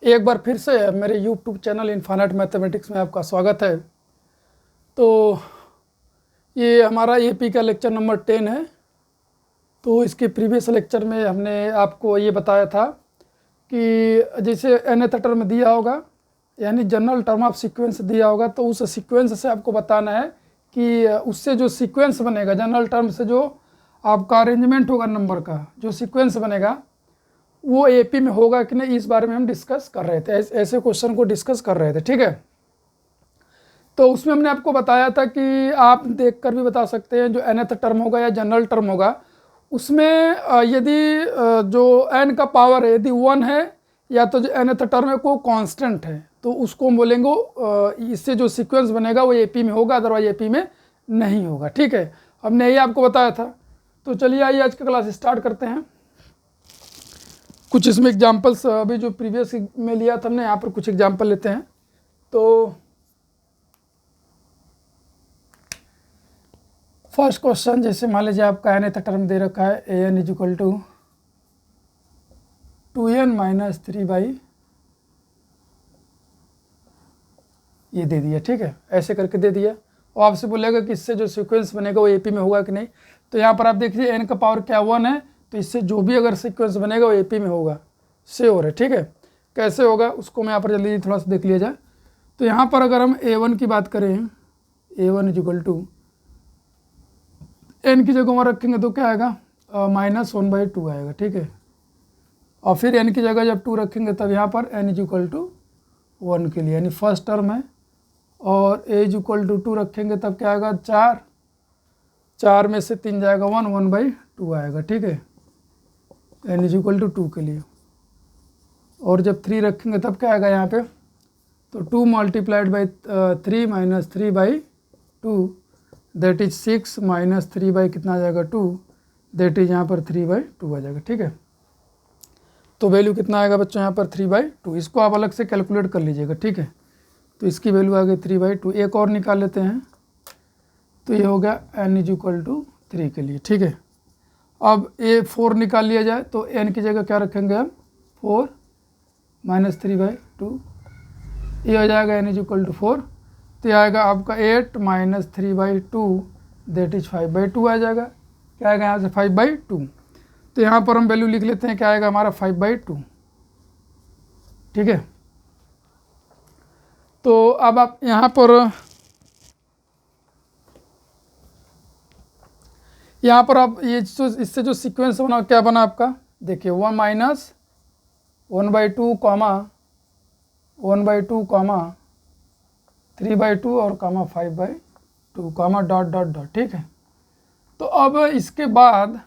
एक बार फिर से मेरे यूट्यूब चैनल इनफाइनाइट मैथमेटिक्स में आपका स्वागत है। तो ये हमारा एपी का लेक्चर नंबर 10 है। तो इसके प्रीवियस लेक्चर में हमने आपको ये बताया था कि जैसे nth टर्म दिया होगा, यानी जनरल टर्म ऑफ सीक्वेंस दिया होगा, तो उस सीक्वेंस से आपको बताना है कि उससे जो सीक्वेंस बनेगा, जनरल टर्म से जो आपका अरेंजमेंट होगा नंबर का, जो सीक्वेंस बनेगा वो एपी में होगा कि नहीं, इस बारे में हम डिस्कस कर रहे थे। ऐसे क्वेश्चन को डिस्कस कर रहे थे, ठीक है। तो उसमें हमने आपको बताया था कि आप देखकर भी बता सकते हैं जो nth टर्म होगा या जनरल टर्म होगा, उसमें यदि जो n का पावर है यदि 1 है, या तो जो nth टर्म है को कांस्टेंट है, तो उसको हम बोलेंगे इससे जो सीक्वेंस बनेगा वो एपी में होगा, अदरवाइज एपी में नहीं होगा, ठीक है। हमने यही आपको बताया था। तो चलिए आइए आज का क्लास स्टार्ट करते हैं। कुछ इसमें एग्जाम्पल्स अभी जो प्रीवियस में लिया था हमने, यहाँ पर कुछ एग्जाम्पल लेते हैं। तो फर्स्ट क्वेश्चन, जैसे मान लीजिए आपका nth टर्म दे रखा है an is equal to 2n minus 3 ये दे दिया, ठीक है, ऐसे करके दे दिया। और आपसे बोलेगा कि इससे जो सीक्वेंस बनेगा वो एपी में होगा कि नहीं। तो यहाँ पर आप देखिए n का पावर क्या 1 है, तो इससे जो भी अगर सीक्वेंस बनेगा वो एपी में होगा, श्योर है, ठीक है। कैसे होगा उसको मैं यहाँ पर जल्दी थोड़ा सा देख लिया जाए। तो यहाँ पर अगर हम a1 की बात करें, a1 is equal to n की जगह वहाँ रखेंगे तो क्या आएगा, -1/2 आएगा, ठीक है। और फिर n की जगह जब 2 रखेंगे तब यहाँ पर n इज इक्वल टू 1 के लिए, यानी फर्स्ट टर्म है। और a इज इक्वल टू 2 रखेंगे तब क्या आएगा, 4 में से 3 जाएगा 1/2 आएगा, ठीक है, n इज इक्वल टू 2 के लिए। और जब 3 रखेंगे तब क्या आएगा यहाँ पे, तो 2 multiplied by 3 minus 3/2 that is 6 minus 3 by कितना आ जाएगा 2, दैट इज यहाँ पर 3/2 आ जाएगा, ठीक है। तो वैल्यू कितना आएगा बच्चों यहाँ पर 3/2। इसको आप अलग से कैलकुलेट कर लीजिएगा, ठीक है। तो इसकी वैल्यू आ गई 3/2। एक और निकाल लेते हैं, तो ये हो गया n इज इक्वल टू 3 के लिए, ठीक है। अब ये 4 निकाल लिया जाए तो n की जगह क्या रखेंगे हम, 4 माइनस 3/2, ये हो जाएगा n इज इक्वल टू 4। तो ये आएगा आपका 8 माइनस 3/2 दैट इज 5/2 आ जाएगा। क्या आएगा यहाँ से 5/2। तो यहाँ पर हम वैल्यू लिख लेते हैं, क्या आएगा हमारा 5/2, ठीक है। तो अब आप यहाँ पर आप ये जो इससे जो सीक्वेंस बना क्या बना आपका, देखिए 1 माइनस 1/2 कॉमा 1/2 कॉमा 3/2 और comma 5/2 comma dot dot dot, ठीक है। तो अब इसके बाद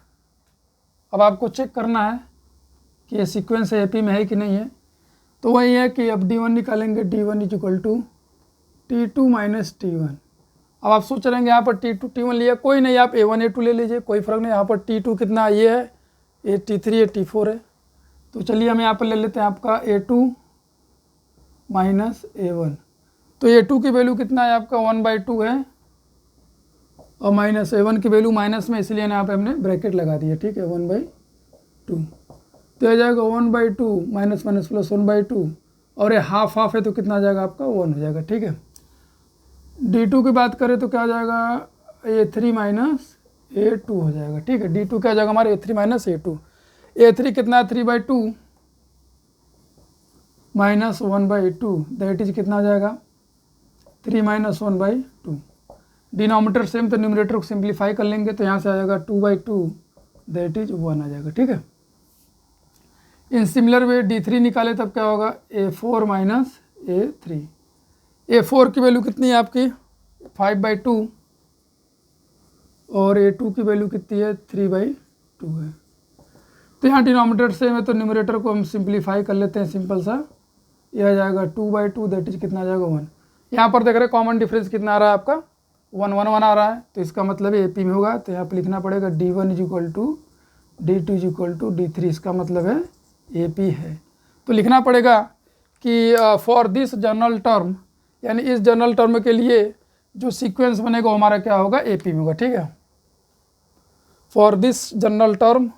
अब आपको चेक करना है कि ये सीक्वेंस एपी में है कि नहीं है। तो वही है कि अब d1 निकालेंगे, d1 is equal to t2 minus t1। अब आप सोच रहे हैं यहाँ पर t2 t1 लिया, कोई नहीं, आप a1 a2 ले लीजिए, कोई फ़र्क नहीं। यहाँ पर t2 कितना ये है, ये t3 ये t4 है। तो चलिए हम यहाँ पर ले लेते हैं आपका a2 माइनस a1। तो a2 की वैल्यू कितना है आपका 1/2 है, और माइनस a1 की वैल्यू माइनस में, इसलिए यहाँ पे हमने ब्रैकेट लगा दिया, ठीक है, 1/2। तो आ जाएगा 1/2 माइनस माइनस प्लस 1/2, और ये हाफ हाफ है तो कितना आ जाएगा आपका 1 हो जाएगा, ठीक है। d2 की बात करें तो क्या आ जाएगा, a3 माइनस a2 हो जाएगा, ठीक है। d2 क्या आ जाएगा हमारे a3 माइनस a2। a3 कितना है 3/2 माइनस 1/2 दैट इज कितना आ जाएगा 3 माइनस 1/2। डिनोमिनेटर सेम तो न्यूमरेटर को सिंप्लीफाई कर लेंगे, तो यहाँ से आ जाएगा 2/2 दैट इज 1 आ जाएगा, ठीक है। इन सिमिलर वे d3 निकाले तब क्या होगा, a4 माइनस a3। a4 की वैल्यू कितनी है आपकी 5/2, और a2 की वैल्यू कितनी है 3/2 है। तो यहाँ डिनोमिनेटर सेम है तो न्यूमरेटर को हम सिंप्लीफाई कर लेते हैं, सिंपल सा, यह आ जाएगा 2/2 दैट इज कितना आ जाएगा 1। यहाँ पर देख रहे हैं कॉमन डिफरेंस कितना आ रहा है आपका 1 1 1 आ रहा है, तो इसका मतलब एपी में होगा। तो यहाँ पर लिखना पड़ेगा d1 is equal to d2 is equal to d3, इसका मतलब है एपी है। तो लिखना पड़ेगा कि फॉर दिस जनरल टर्म, यानी इस जनरल टर्म के लिए जो सीक्वेंस बनेगा वो हमारा क्या होगा, एपी में होगा, ठीक है। For this general term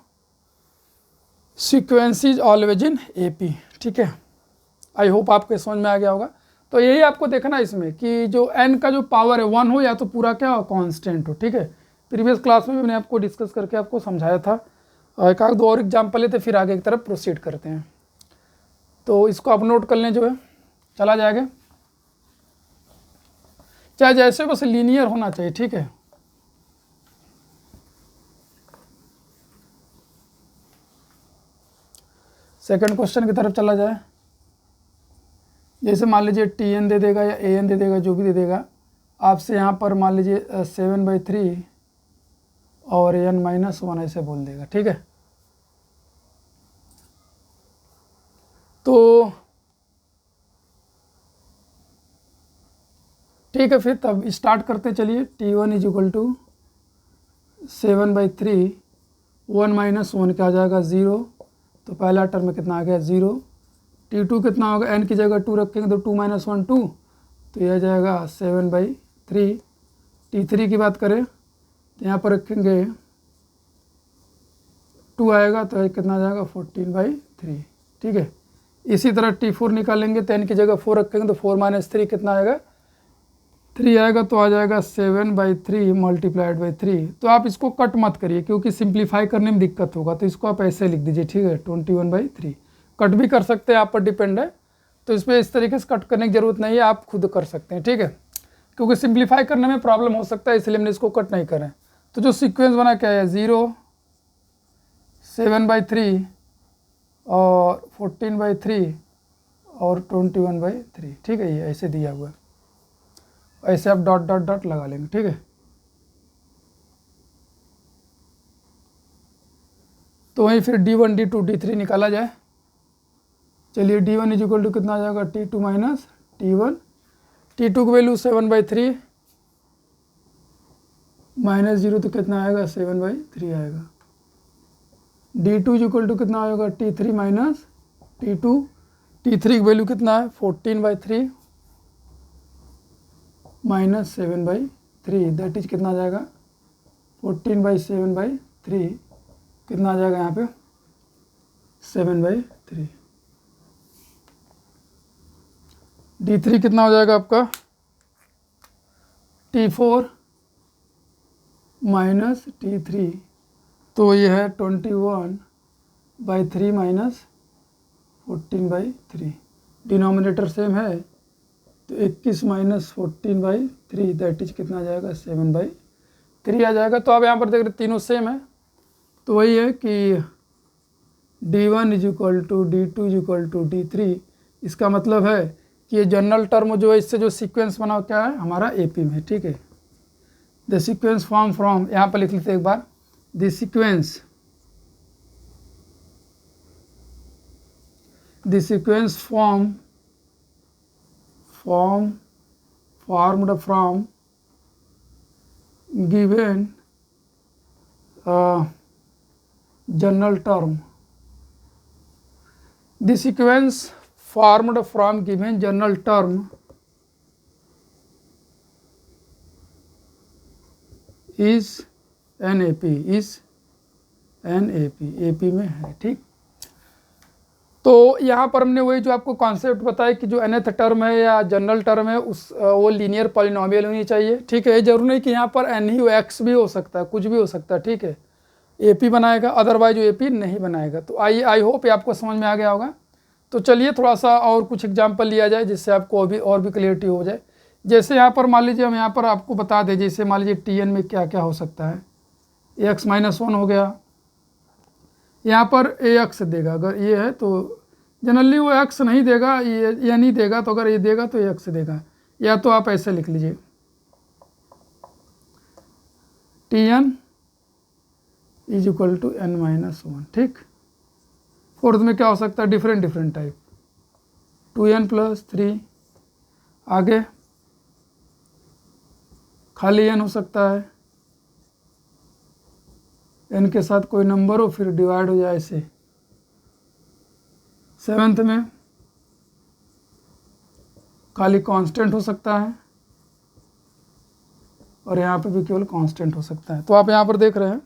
sequence is always in AP, ठीक है। आई होप आपके समझ में आ गया होगा। तो यही आपको देखना है इसमें कि जो n का जो पावर है 1 हो या तो पूरा क्या हो, कांस्टेंट हो, ठीक है। प्रीवियस क्लास में भी मैंने आपको डिस्कस करके आपको समझाया था। एक आध दो और एग्जाम्पल लेते फिर आगे की तरफ प्रोसीड करते हैं। तो इसको आप नोट कर लें, जो है चला जाएगा, चाहे जैसे बस लीनियर होना चाहिए, ठीक है। सेकंड क्वेश्चन की तरफ चला जाए। जैसे मान लीजिए Tn दे देगा या An दे देगा, जो भी दे देगा आपसे, यहाँ पर मान लीजिए 7/3 और n-1 ऐसे बोल देगा, ठीक है। तो ठीक है, फिर तब स्टार्ट करते चलिए। T1 = 7/3, 1 - 1 क्या आ जाएगा 0, तो पहला टर्म में कितना आ गया 0। T2 कितना होगा, n की जगह 2 रखेंगे तो 2 - 1 2, तो यह जाएगा 7/3। T3 की बात करें तो यहाँ पर रखेंगे 2 आएगा, तो ये कितना आ जाएगा 14/3, ठीक है। इसी तरह T4 निकालेंगे तो n की जगह 4 रखेंगे तो 4 - 3 कितना आएगा 3 आएगा, तो आ जाएगा 7/3 × 3। तो आप इसको कट मत करिए क्योंकि सिंप्लीफाई करने में दिक्कत होगा, तो इसको आप ऐसे लिख दीजिए, ठीक है। 21/3 कट भी कर सकते हैं, आप पर डिपेंड है। तो इस पर इस तरीके से कट करने की ज़रूरत नहीं है, आप खुद कर सकते हैं, ठीक है। क्योंकि सिंप्लीफाई करने में प्रॉब्लम हो सकता है, इसलिए हमने इसको कट नहीं करें। तो जो सीक्वेंस बना क्या है 0, 7/3 और 14/3 और 21/3, ठीक है। ये ऐसे दिया हुआ है, ऐसे आप डॉट डॉट डॉट लगा लेंगे, ठीक है। तो वहीं फिर D1 D2 D3 निकाला जाए। चलिए D1 = कितना आ जाएगा T2 - T1। T2 की वैल्यू 7/3 -0, तो कितना आएगा 7/3 आएगा। D2 = कितना आएगा T3 - T2। T3 की वैल्यू कितना है 14/3 - 7/3, दैट इज कितना आ जाएगा 14/7/3, कितना आ जाएगा यहाँ पे 7/3। D3 कितना हो जाएगा आपका T4 - T3, तो ये है 21/3 - 14/3। डिनोमिनेटर सेम है, तो 21 - 14/3 दैट इज कितना आ जाएगा 7/3 आ जाएगा। तो आप यहाँ पर देख रहे तीनों सेम है, तो वही है कि D1 = D2 = D3। इसका मतलब है कि ये जनरल टर्म जो है, इससे जो सीक्वेंस बना क्या है हमारा AP में, ठीक है। द सीक्वेंस फॉर्म फ्रॉम, यहाँ पर लिख लेते एक बार, the sequence formed from given general term. The sequence formed from given general term is NAP, AP में है, ठीक। तो यहाँ पर हमने वही जो आपको कॉन्सेप्ट बताया कि जो nth टर्म है या जनरल टर्म है वो लीनियर पॉलिनोमियल होनी चाहिए, ठीक है। ये जरूरी नहीं कि यहाँ पर n ही हो, x भी हो सकता है, कुछ भी हो सकता है, ठीक है। AP बनाएगा, अदरवाइज वो AP नहीं बनाएगा। तो आई होप ये आपको समझ में आ गया होगा। तो चलिए थोड़ा सा और कुछ एग्जाम्पल लिया जाए जिससे आपको और भी क्लियरिटी हो जाए। जैसे यहाँ पर मान लीजिए, हम यहाँ पर आपको बता दें, जैसे मान लीजिए Tn में क्या क्या हो सकता है। Ax - 1 हो गया, यहाँ पर Ax देगा, अगर ये है तो जनरली वो x नहीं देगा, ये नहीं देगा, तो अगर ये देगा तो Ax देगा। या तो आप ऐसे लिख लीजिए Tn = n-1, ठीक। फोर्थ में क्या हो सकता है, डिफरेंट टाइप, 2n + 3, आगे खाली n हो सकता है, n के साथ कोई नंबर हो फिर डिवाइड हो जाए ऐसे। सेवेंथ में खाली कांस्टेंट हो सकता है, और यहाँ पे भी केवल कांस्टेंट हो सकता है। तो आप यहाँ पर देख रहे हैं,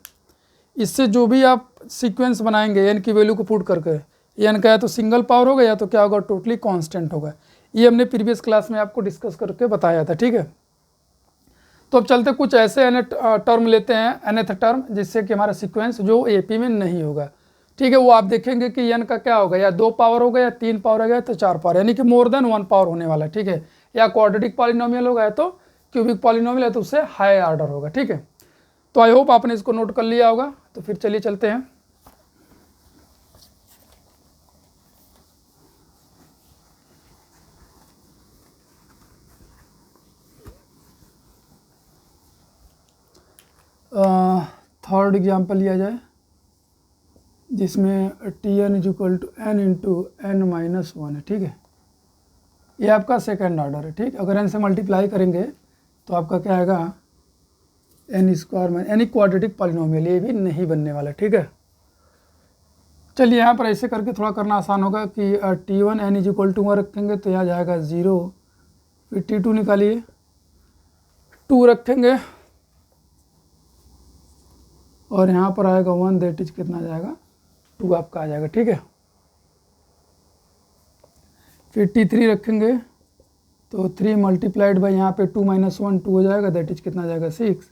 इससे जो भी आप सीक्वेंस बनाएंगे n की वैल्यू को पुट करके, एन का या तो सिंगल पावर होगा या तो क्या होगा, टोटली कांस्टेंट होगा। ये हमने प्रीवियस क्लास में आपको डिस्कस करके बताया था, ठीक है। तो अब चलते कुछ ऐसे nth टर्म लेते हैं, nth टर्म जिससे कि हमारा सीक्वेंस जो एपी में नहीं होगा, ठीक है। वो आप देखेंगे कि एन का क्या होगा, या 2 पावर होगा या 3 पावर होगा तो 4 पावर, यानी कि मोर देन 1 पावर होने वाला है, ठीक है। या क्वाड्रेटिक पॉलिनोमियल होगा या तो क्यूबिक पॉलिनोमियल है तो उससे हाई ऑर्डर होगा, ठीक है। तो आई होप आपने इसको नोट कर लिया होगा। तो फिर चलिए चलते हैं। थर्ड एग्जाम्पल लिया जाए जिसमें T n is equal to n into n minus one है, ठीक है। ये आपका सेकेंड ऑर्डर है, ठीक। अगर एन से मल्टीप्लाई करेंगे तो आपका क्या आएगा, एन स्क्वायर में, यानी क्वाड्रेटिक पॉलिनोमियल, ये भी नहीं बनने वाला, ठीक है। चलिए यहाँ पर ऐसे करके थोड़ा करना आसान होगा कि T one n is equal to 1 रखेंगे तो यहाँ जाएगा 0, फिर टी टू निकालिए, 2 रखेंगे और यहाँ पर आएगा 1, दैट इज कितना जाएगा, 2 आपका आ जाएगा, ठीक है। फिर T3 रखेंगे तो 3 मल्टीप्लाइड बाई यहाँ पे 2 माइनस 1 2 हो जाएगा, दैट इज कितना जाएगा 6।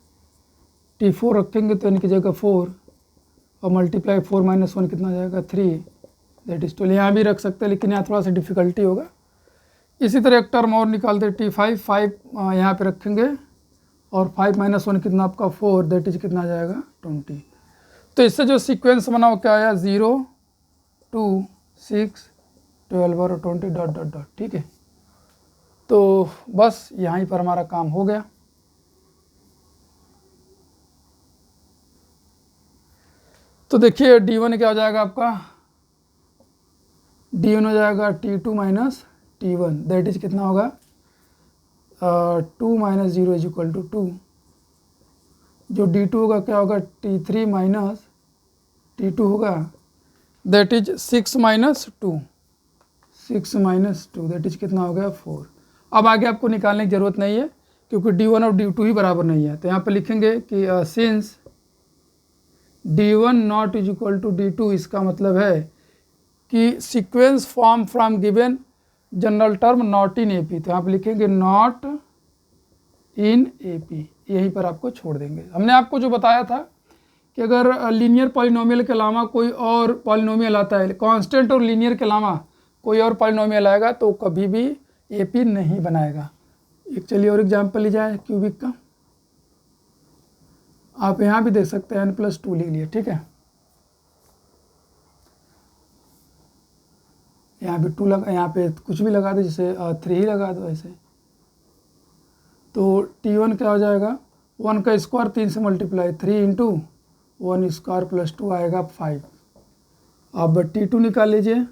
T4 रखेंगे तो इनकी जगह 4 और मल्टीप्लाई 4 माइनस 1 कितना जाएगा 3, दैट इज 12। यहाँ भी रख सकते हैं लेकिन यहाँ थोड़ा सा डिफिकल्टी होगा। इसी तरह एक टर्म और निकालते T5, 5 यहाँ पे रखेंगे और 5 माइनस 1 कितना आपका 4, दैट इज कितना जाएगा 20। तो इससे जो सीक्वेंस बना वो क्या आया, 0 2 6 12 और 20 डॉट डॉट डॉट, ठीक है। तो बस यहाँ पर हमारा काम हो गया। तो देखिए D1 क्या हो जाएगा आपका, D1 हो जाएगा T2 minus T1, that is कितना होगा 2 माइनस 0 इज इक्वल टू 2। जो D2 होगा क्या होगा, T3 माइनस T2 होगा, that is 6 minus 2, 6 minus 2 that is कितना हो गया 4। अब आगे आपको निकालने की ज़रूरत नहीं है क्योंकि D1 और D2 ही बराबर नहीं है। तो यहाँ पे लिखेंगे कि since D1 not is equal to D2, इसका मतलब है कि sequence form from given general term not in AP। तो यहाँ पे लिखेंगे नॉट इन AP, यहीं पर आपको छोड़ देंगे। हमने आपको जो बताया था कि अगर लीनियर पॉलिनोमियल के अलावा कोई और पॉलिनोमियल आता है, कांस्टेंट और लीनियर के अलावा कोई और पॉलिनोमियल आएगा तो कभी भी AP नहीं बनाएगा। एक चलिए और एग्जांपल ली जाए क्यूबिक का, आप यहाँ भी देख सकते हैं n+2 लिख लिए, ठीक है। यहाँ भी 2 लगा, यहाँ पे कुछ भी लगा दो, जैसे 3 ही लगा दो ऐसे। तो T1 क्या हो जाएगा, 1 का स्क्वायर 3 से मल्टीप्लाई, 3 इंटू 1 स्क्वायर प्लस 2 आएगा 5। अब T2 निकाल लीजिए,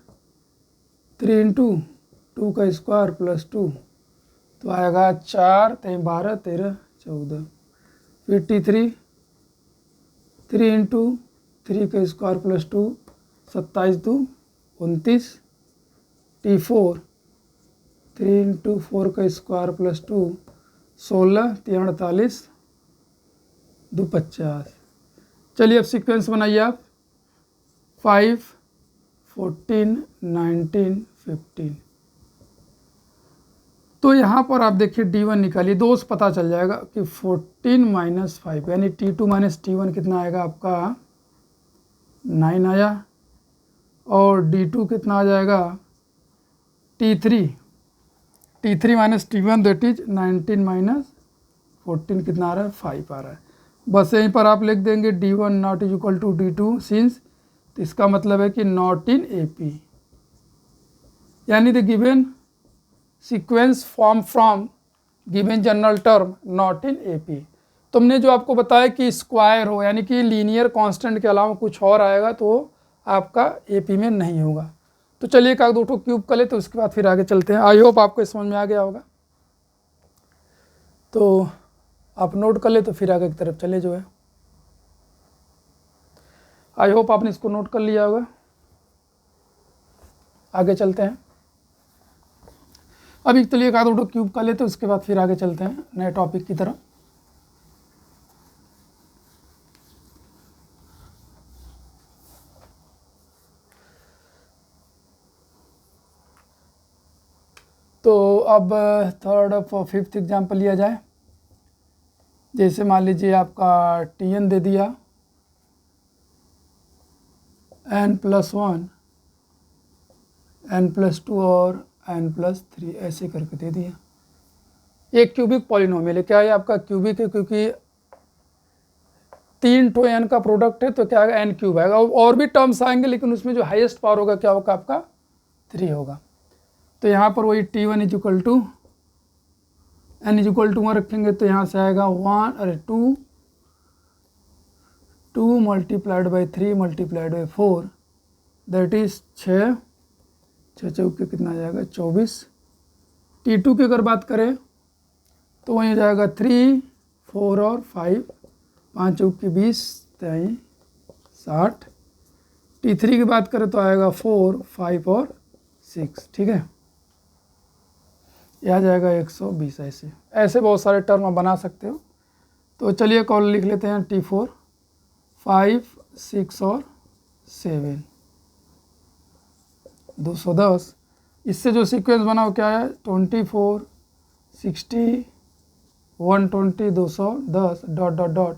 3 इंटू 2 का स्क्वायर प्लस 2 तो आएगा 4 3 12 13 14। फिर T3, 3 इंटू 3 का स्क्वायर प्लस 2 27 2 29। T4, 3 इंटू 4 का स्क्वायर प्लस 2 16 3 48 2 50। चलिए अब सीक्वेंस बनाइए आप, 5 14 19 15। तो यहाँ पर आप देखिए D1 निकालिए, दोष पता चल जाएगा कि 14 माइनस 5 यानी T2 माइनस T1 कितना आएगा आपका 9 आया, और D2 कितना आ जाएगा T3 minus T1 that is 19 minus 14 कितना आ रहा है 5 आ रहा है। बस यहीं पर आप लिख देंगे D1 not is equal to D2 since, तो इसका मतलब है कि नॉट इन AP, यानी the given sequence form from given general term not in AP। तुमने जो आपको बताया कि स्क्वायर हो यानी कि लीनियर कांस्टेंट के अलावा कुछ और आएगा तो आपका AP में नहीं होगा। तो चलिए एक आध दो ठो क्यूब कर ले, तो उसके बाद फिर आगे चलते हैं। आई होप आपको समझ में आ गया होगा, तो आप नोट कर ले तो फिर आगे की तरफ चले जो है। आई होप आपने इसको नोट कर लिया होगा। आगे चलते हैं। अभी चलिए एक आध दो क्यूब कर लेते हैं, उसके बाद फिर आगे चलते हैं नए टॉपिक की तरफ। तो अब थर्ड और फिफ्थ एग्जाम्पल लिया जाए। जैसे मान लीजिए आपका Tn दे दिया n+1, n+2 और n+3 ऐसे करके दे दिया। एक क्यूबिक पॉलिनोमियल है। क्या है आपका क्यूबिक है, क्योंकि 3 तो n का प्रोडक्ट है, तो क्या आएगा n क्यूब आएगा। और भी टर्म्स आएंगे, लेकिन उसमें जो हाईएस्ट पावर होगा क्या होगा आपका 3 होगा। तो यहाँ पर वही T1 equal to n equal to 1 रखेंगे, तो यहाँ से आएगा 2 multiplied by 3 multiplied by 4 that is 6 चौके कितना आ जाएगा 24। T2 की अगर बात करें तो वहीं हो जाएगा 3 4 और 5, 5 चौके 20 23 60। T3 की बात करें तो आएगा 4 5 और 6, ठीक है, यह आ जाएगा 120। ऐसे बहुत सारे टर्म आप बना सकते हो। तो चलिए कॉल लिख लेते हैं T4 5 6 और 7 210। इससे जो सीक्वेंस बना वो क्या है 24 60 120 210 डॉट डॉट डॉट।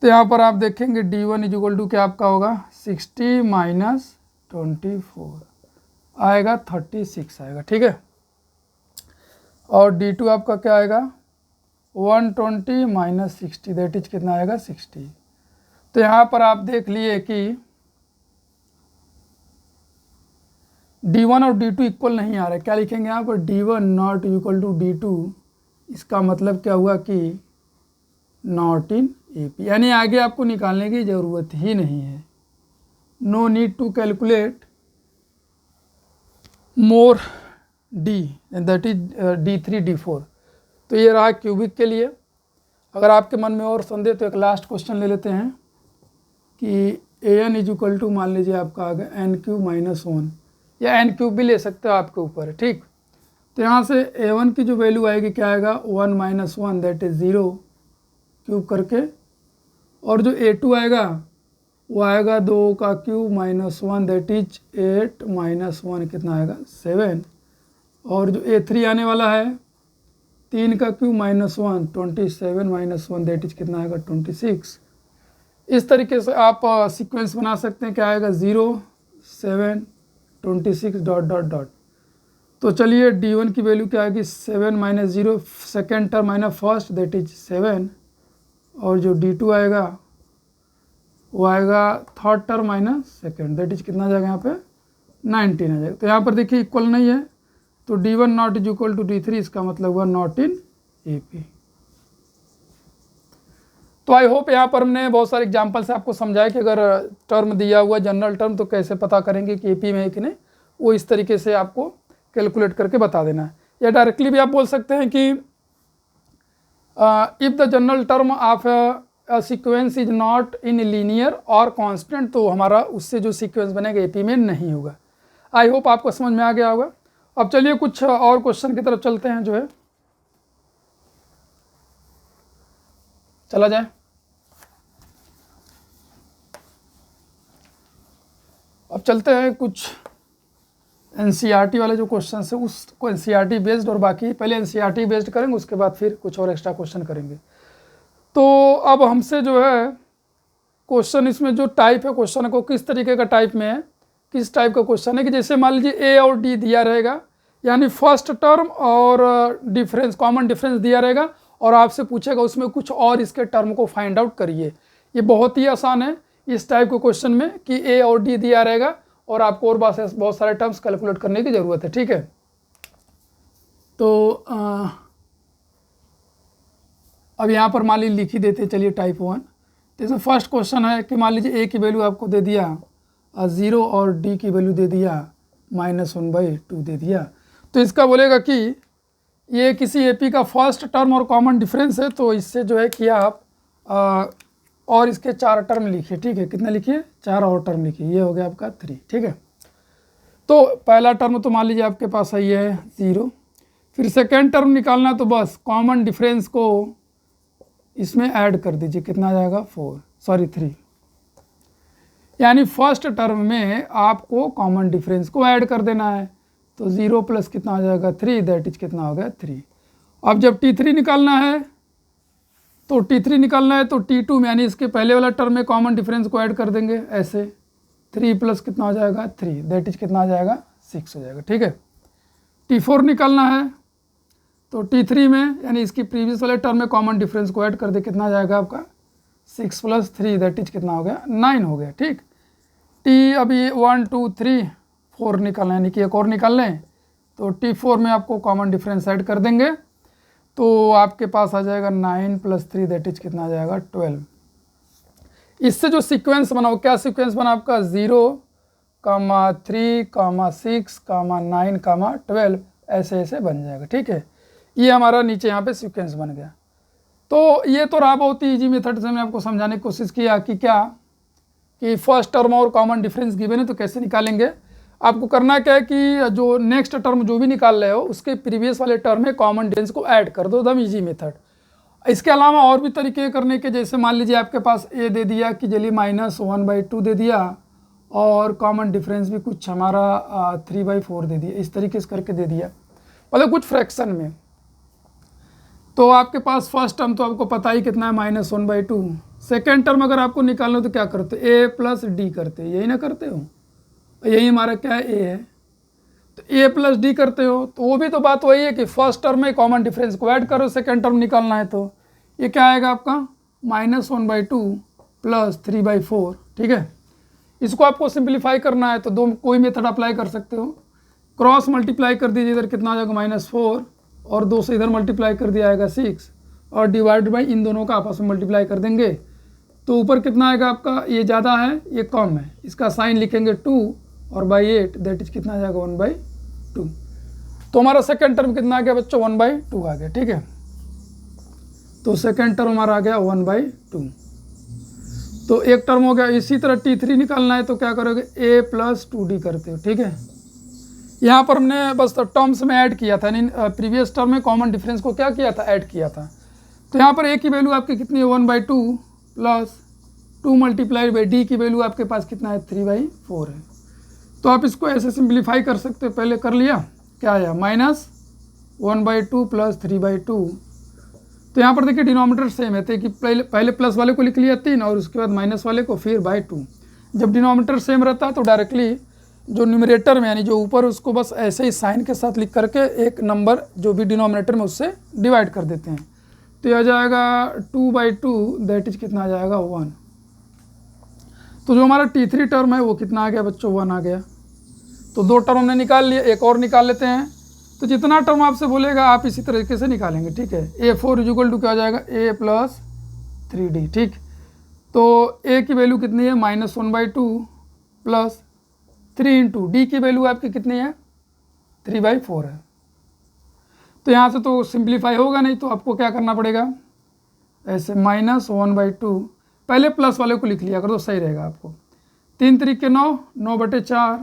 तो यहाँ पर आप देखेंगे D1 इक्वल टू क्या आपका होगा 60 माइनस 24 आएगा 36 आएगा, ठीक है। और D2 आपका क्या आएगा 120 माइनस 60 दैट इज कितना आएगा 60। तो यहाँ पर आप देख लिए कि D1 और D2 इक्वल नहीं आ रहा है। क्या लिखेंगे यहाँ पर D1 not equal to D2। इसका मतलब क्या हुआ कि नॉट इन AP, यानी आगे आपको निकालने की ज़रूरत ही नहीं है। No need to calculate more D that is D3 D4। तो ये रहा क्यूबिक के लिए। अगर आपके मन में और संदेह तो एक लास्ट क्वेश्चन ले लेते हैं कि an इज इक्वल टू मान लीजिए आपका आ गया n³ - 1 या n³ भी ले सकते हो, आपके ऊपर है, ठीक। तो यहाँ से a1 की जो वैल्यू आएगी क्या आएगा 1 - 1 दैट इज 0 क्यूब करके, और जो a2 आएगा वो आएगा 2 का क्यूब -1 दैट इज 8 - 1 कितना आएगा 7, और जो a3 आने वाला है 3 का क्यूब -1 27 - 1 दैट इज कितना आएगा 26। इस तरीके से आप सीक्वेंस बना सकते हैं। क्या आएगा 0 7 26 डॉट डॉट डॉट। तो चलिए D1 की वैल्यू क्या आएगी 7 - 0 second term minus first that is 7, और जो D2 आएगा वो आएगा third term minus second that is कितना आ जाएगा यहाँ पे 19 आ जाएगा। तो यहाँ पर देखिए इक्वल नहीं है, तो D1 not is equal to D3, इसका मतलब हुआ नॉट इन AP। तो आई होप यहाँ पर हमने बहुत सारे एग्जाम्पल से आपको समझाया कि अगर टर्म दिया हुआ जनरल टर्म तो कैसे पता करेंगे कि AP में है कि नहीं, वो इस तरीके से आपको कैलकुलेट करके बता देना है। या डायरेक्टली भी आप बोल सकते हैं कि if the general term of a sequence is not in linear और कांस्टेंट, तो हमारा उससे जो सीक्वेंस बनेगा AP में नहीं होगा। आई होप आपको समझ में आ गया होगा। अब चलिए कुछ और क्वेश्चन की तरफ चलते हैं, जो है चला जाए। अब चलते हैं कुछ NCERT वाले जो क्वेश्चन है उसको NCERT बेस्ड, और बाकी पहले NCERT बेस्ड करेंगे, उसके बाद फिर कुछ और एक्स्ट्रा क्वेश्चन करेंगे। तो अब हमसे जो है क्वेश्चन, इसमें जो टाइप है क्वेश्चन को किस तरीके का टाइप में है, किस टाइप का क्वेश्चन है कि जैसे मान लीजिए A और D दिया रहेगा, यानी फर्स्ट टर्म और डिफरेंस कॉमन डिफरेंस दिया रहेगा, और आपसे पूछेगा उसमें कुछ और इसके टर्म को फाइंड आउट करिए। ये बहुत ही आसान है इस टाइप के क्वेश्चन में कि A और D दिया रहेगा और आपको और बहुत सारे टर्म्स कैलकुलेट करने की ज़रूरत है, ठीक है। तो अब यहाँ पर मान लीजिए लिख ही देते, चलिए टाइप 1। जैसे फर्स्ट क्वेश्चन है कि मान लीजिए A की वैल्यू आपको दे दिया 0 और D की वैल्यू दे दिया -1/2 दे दिया। तो इसका बोलेगा कि ये किसी AP का फर्स्ट टर्म और कॉमन डिफरेंस है, तो इससे जो है कि आप और इसके 4 टर्म लिखिए, ठीक है। कितना लिखिए 4 और टर्म लिखिए, ये हो गया आपका 3, ठीक है। तो पहला टर्म तो मान लीजिए आपके पास है ये है 0, फिर सेकेंड टर्म निकालना, तो बस कॉमन डिफरेंस को इसमें ऐड कर दीजिए, कितना आ जाएगा 3। यानी फर्स्ट टर्म में आपको कॉमन डिफरेंस को ऐड कर देना है। तो 0 प्लस कितना आ जाएगा 3, दैट इज कितना हो गया 3। अब जब T3 निकालना है तो T2 में यानी इसके पहले वाला टर्म में कॉमन डिफरेंस को ऐड कर देंगे ऐसे, 3 प्लस कितना हो जाएगा 3, दैट इज कितना आ जाएगा 6 हो जाएगा, ठीक है। T4 निकालना है तो T3 में यानी इसकी प्रीवियस वाले टर्म में कॉमन डिफरेंस को ऐड कर दे, कितना आ जाएगा आपका 6 प्लस 3, दैट इज कितना हो गया 9 हो गया, ठीक। T अभी 1 2 3 4 निकालना है, यानी कि एक और निकाल लें तो T4 में आपको कॉमन डिफरेंस ऐड कर देंगे तो आपके पास आ जाएगा 9 प्लस 3, दैट इज कितना आ जाएगा 12। इससे जो सीक्वेंस बना वो क्या सीक्वेंस बना आपका 0, 3, 6, 9, 12 ऐसे ऐसे बन जाएगा, ठीक है। ये हमारा नीचे यहाँ पे सीक्वेंस बन गया। तो ये तो रहा बहुत ही ईजी मेथड से मैंने आपको समझाने की कोशिश किया कि क्या कि फर्स्ट टर्म और कॉमन डिफरेंस गिवन है तो कैसे निकालेंगे। आपको करना क्या है कि जो नेक्स्ट टर्म जो भी निकाल रहे हो उसके प्रीवियस वाले टर्म में कॉमन डिफरेंस को ऐड कर दो, एकदम ईजी मेथड। इसके अलावा और भी तरीके करने के, जैसे मान लीजिए आपके पास ए दे दिया कि चलिए -1/2 दे दिया और कॉमन डिफरेंस भी कुछ हमारा 3/4 दे दिया, इस तरीके से करके दे दिया मतलब कुछ फ्रैक्शन में। तो आपके पास फर्स्ट टर्म तो आपको पता ही कितना है -1/2। सेकेंड टर्म अगर आपको निकालना हो तो क्या करते, ए प्लस डी करते, यही ना करते हो, यही हमारा क्या है ए है, तो ए प्लस डी करते हो। तो वो भी तो बात वही है कि फर्स्ट टर्म में कॉमन डिफरेंस को ऐड करो, सेकेंड टर्म निकालना है तो ये क्या आएगा आपका -1/2 प्लस 3/4, ठीक है। इसको आपको सिंप्लीफाई करना है तो दो कोई मेथड अप्लाई कर सकते हो, क्रॉस मल्टीप्लाई कर दीजिए, इधर कितना आ जाएगा -4 और 2 से इधर मल्टीप्लाई कर दिया आएगा 6 और डिवाइड बाई इन दोनों का आपस में मल्टीप्लाई कर देंगे तो ऊपर कितना आएगा आपका, ये ज़्यादा है ये कम है, इसका साइन लिखेंगे 2 और बाई 8, दैट इज कितना आ जाएगा 1/2। तो हमारा सेकेंड टर्म कितना आ गया बच्चों 1/2 आ गया, ठीक है। तो सेकेंड टर्म हमारा आ गया 1/2। तो एक टर्म हो गया। इसी तरह T3 निकालना है तो क्या करोगे, a प्लस 2d करते हो, ठीक है। यहाँ पर हमने बस टर्म्स में ऐड किया था, यानी प्रीवियस टर्म में कॉमन डिफरेंस को क्या किया था, ऐड किया था। तो यहाँ पर a की वैल्यू आपकी कितनी है 1/2 प्लस 2 मल्टीप्लाइड बाई डी की वैल्यू आपके पास कितना है 3/4 है। तो आप इसको ऐसे सिंप्लीफाई कर सकते हो, पहले कर लिया क्या आया -1/2 प्लस 3/2। तो यहाँ पर देखिए डिनोमिनेटर सेम है कि पहले प्लस वाले को लिख लिया 3 और उसके बाद माइनस वाले को फिर /2। जब डिनोमिनेटर सेम रहता है तो डायरेक्टली जो न्यूमरेटर में यानी जो ऊपर उसको बस ऐसे ही साइन के साथ लिख करके एक नंबर जो भी डिनोमिनेटर में उससे डिवाइड कर देते हैं। तो यह आ जाएगा 2/2, दैट इज कितना आ जाएगा 1। तो जो हमारा T3 टर्म है वो कितना आ गया बच्चों 1 आ गया। तो 2 टर्म हमने निकाल लिए, एक और निकाल लेते हैं। तो जितना टर्म आपसे बोलेगा आप इसी तरीके से निकालेंगे, ठीक है। A4 इक्वल टू क्या हो जाएगा a प्लस 3d, ठीक। तो a की वैल्यू कितनी है -1/2 प्लस 3 इंटू डी की वैल्यू आपकी कितनी है 3/4 है। तो यहाँ से तो सिंप्लीफाई होगा नहीं, तो आपको क्या करना पड़ेगा, ऐसे -1/2 पहले प्लस वाले को लिख लिया करो तो सही रहेगा आपको। 3 3 9, 9/4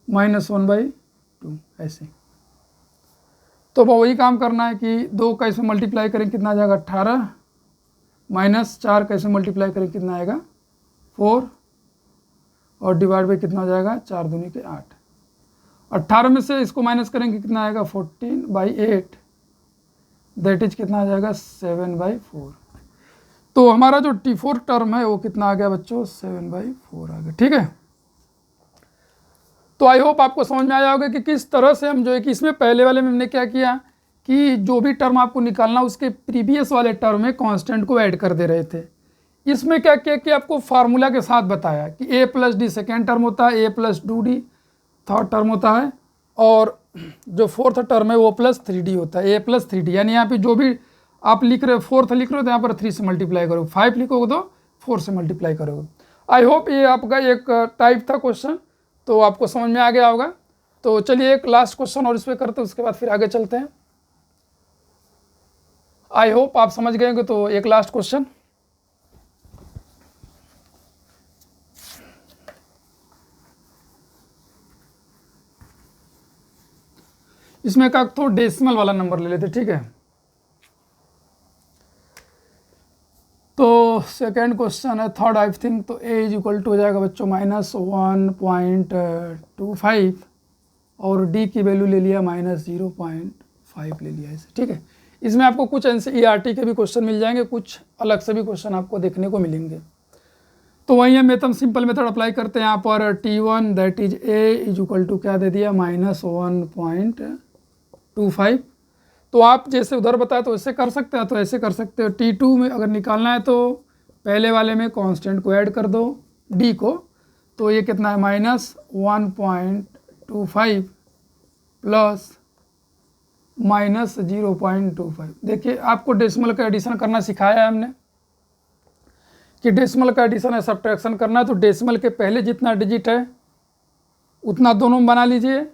-1/2 ऐसे। तो वही काम करना है कि 2 कैसे मल्टीप्लाई करें कितना आ जाएगा 18 -4 कैसे मल्टीप्लाई करें कितना आएगा 4 और डिवाइड बाई कितना हो जाएगा 4 दूनी के 8। 18 में से इसको माइनस करेंगे कितना आएगा 14/8, दैट इज कितना आ जाएगा 7/4। तो हमारा जो T4 टर्म है वो कितना आ गया बच्चों 7/4 आ गया, ठीक है। तो आई होप आपको समझ में आया होगा कि किस तरह से हम जो है कि इसमें पहले वाले में हमने क्या किया कि जो भी टर्म आपको निकालना उसके प्रीवियस वाले टर्म में कांस्टेंट को ऐड कर दे रहे थे। इसमें क्या किया कि आपको फार्मूला के साथ बताया कि a plus D second term होता है, a plus 2d third term होता है और जो फोर्थ टर्म है वो +3d होता है, a प्लस 3d। यानी यहाँ पे जो भी आप लिख रहे हो फोर्थ लिख रहे हो तो यहाँ पर 3 से मल्टीप्लाई करो, 5 लिखोगे तो 4 से मल्टीप्लाई करोगे। आई होप ये आपका एक टाइप था क्वेश्चन, तो आपको समझ में आ गया होगा। तो चलिए एक लास्ट क्वेश्चन और इस पर करते हैं, उसके बाद फिर आगे चलते हैं। आई होप आप समझ गए होंगे। तो एक लास्ट क्वेश्चन, इसमें का तो डेसिमल वाला नंबर ले लेते, ठीक है। तो सेकेंड क्वेश्चन है थर्ड आई थिंक। तो a इज इक्वल टू हो जाएगा बच्चों -1.25 और डी की वैल्यू ले लिया -0.5 ले लिया इसे, ठीक है। इसमें आपको कुछ NCERT के भी क्वेश्चन मिल जाएंगे, कुछ अलग से भी क्वेश्चन आपको देखने को मिलेंगे। तो वही हम मेथड सिंपल मेथड अप्लाई करते हैं यहाँ पर। T1 that is A is equal to क्या दे दिया -1.25। तो आप जैसे उधर बताया तो ऐसे कर सकते हैं, तो ऐसे कर सकते हो। T2 में अगर निकालना है तो पहले वाले में कांस्टेंट को ऐड कर दो D को, तो ये कितना है -1.25 प्लस -0.25। देखिए आपको डेसिमल का एडिशन करना सिखाया है हमने कि डेसिमल का एडिशन है सब्ट्रैक्शन करना है, तो डेसिमल के पहले जितना डिजिट है उतना दोनों बना लीजिए,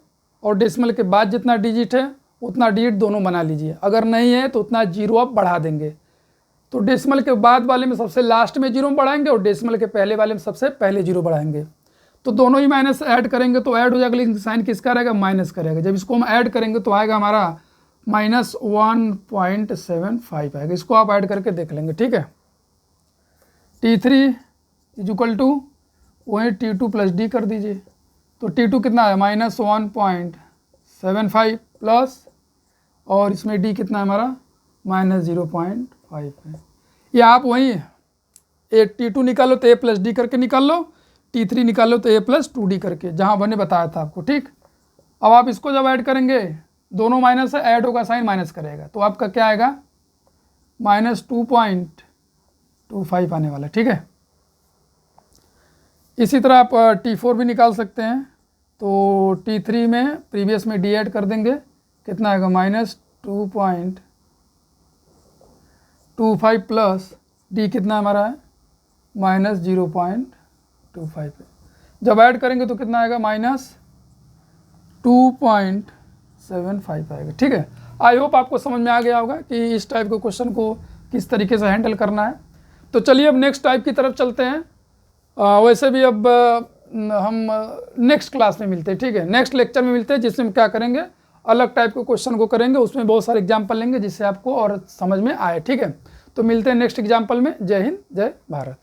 और डेसिमल के बाद जितना डिजिट है उतना डिजिट दोनों बना लीजिए। अगर नहीं है तो उतना जीरो आप बढ़ा देंगे। तो डेसिमल के बाद वाले में सबसे लास्ट में जीरो बढ़ाएंगे और डेसिमल के पहले वाले में सबसे पहले जीरो बढ़ाएंगे। तो दोनों ही माइनस ऐड करेंगे तो ऐड हो जाएगा, लेकिन साइन किसका रहेगा, माइनस करेगा। जब इसको हम ऐड करेंगे तो आएगा हमारा -1.75 आएगा। इसको आप ऐड करके देख लेंगे, ठीक है। T3 इज इक्वल टू वही T2 प्लस D कर दीजिए। तो T2 कितना है -1.75 प्लस, और इसमें D कितना है हमारा -0.5 है। या आप वही T2 निकालो तो A प्लस D करके निकाल लो, T3 निकालो तो A प्लस 2D करके, जहाँ मैंने बताया था आपको, ठीक। अब आप इसको जब ऐड करेंगे दोनों माइनस है, ऐड होगा साइन माइनस करेगा, तो आपका क्या आएगा -2.25 आने वाला, ठीक है। इसी तरह आप T4 भी निकाल सकते हैं। तो T3 में प्रीवियस में D ऐड कर देंगे, कितना आएगा -2.25 प्लस D कितना हमारा है -0.25 है। जब ऐड करेंगे तो कितना आएगा -2.75 आएगा, ठीक है। आई होप आपको समझ में आ गया होगा कि इस टाइप के क्वेश्चन को किस तरीके से हैंडल करना है। तो चलिए अब नेक्स्ट टाइप की तरफ चलते हैं। वैसे भी अब हम नेक्स्ट क्लास में मिलते हैं, ठीक है, नेक्स्ट लेक्चर में मिलते हैं, जिसमें हम क्या करेंगे, अलग टाइप के क्वेश्चन को करेंगे, उसमें बहुत सारे एग्जाम्पल लेंगे जिससे आपको और समझ में आए, ठीक है। तो मिलते हैं नेक्स्ट एग्जाम्पल में। जय हिंद, जय भारत।